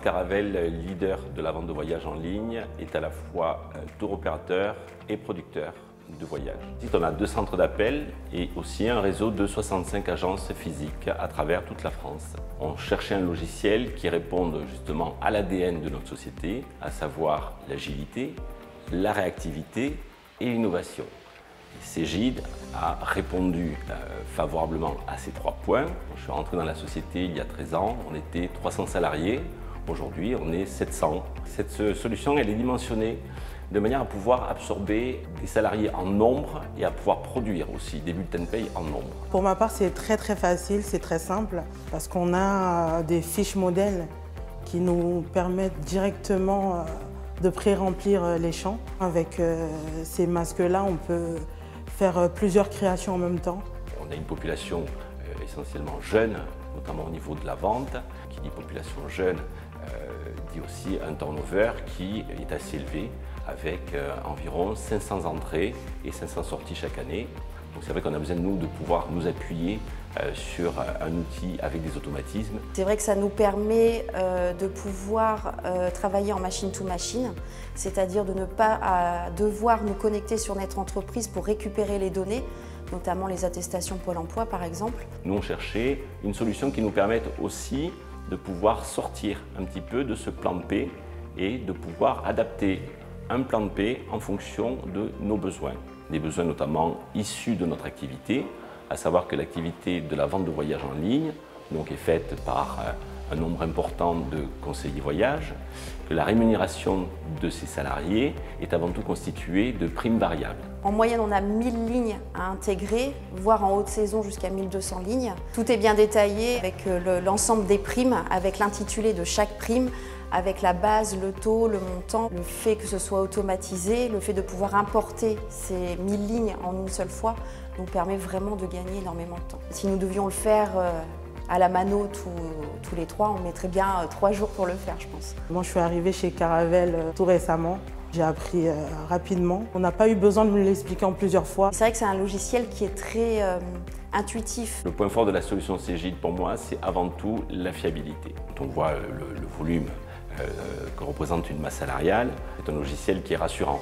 Caravelle, leader de la vente de voyage en ligne, est à la fois tour opérateur et producteur de voyage. On a 2 centres d'appel et aussi un réseau de 65 agences physiques à travers toute la France. On cherchait un logiciel qui réponde justement à l'ADN de notre société, à savoir l'agilité, la réactivité et l'innovation. Cegid a répondu favorablement à ces 3 points. Je suis rentré dans la société il y a 13 ans, on était 300 salariés, aujourd'hui on est 700. Cette solution elle est dimensionnée de manière à pouvoir absorber des salariés en nombre et à pouvoir produire aussi des bulletins de paye en nombre. Pour ma part, c'est très facile, c'est très simple parce qu'on a des fiches modèles qui nous permettent directement de pré-remplir les champs. Avec ces masques-là, on peut faire plusieurs créations en même temps. On a une population essentiellement jeune, notamment au niveau de la vente. Qui dit population jeune dit aussi un turnover qui est assez élevé, avec environ 500 entrées et 500 sorties chaque année. Donc c'est vrai qu'on a besoin de nous de pouvoir nous appuyer sur un outil avec des automatismes. C'est vrai que ça nous permet de pouvoir travailler en machine to machine, c'est-à-dire de ne pas devoir nous connecter sur notre entreprise pour récupérer les données, notamment les attestations Pôle emploi par exemple. Nous on cherchait une solution qui nous permette aussi de pouvoir sortir un petit peu de ce plan de paie et de pouvoir adapter un plan de paie en fonction de nos besoins. Des besoins notamment issus de notre activité, à savoir que l'activité de la vente de voyage en ligne donc, est faite par un nombre important de conseillers voyage, que la rémunération de ces salariés est avant tout constituée de primes variables. En moyenne, on a 1000 lignes à intégrer, voire en haute saison jusqu'à 1200 lignes. Tout est bien détaillé avec l'ensemble des primes, avec l'intitulé de chaque prime, avec la base, le taux, le montant, le fait que ce soit automatisé, le fait de pouvoir importer ces 1000 lignes en une seule fois nous permet vraiment de gagner énormément de temps. Si nous devions le faire à la mano tous les 3, on mettrait bien 3 jours pour le faire, je pense. Moi, je suis arrivée chez Caravelle tout récemment. J'ai appris rapidement. On n'a pas eu besoin de me l'expliquer en plusieurs fois. C'est vrai que c'est un logiciel qui est très intuitif. Le point fort de la solution Cegid pour moi, c'est avant tout la fiabilité. Quand on voit le volume que représente une masse salariale, c'est un logiciel qui est rassurant.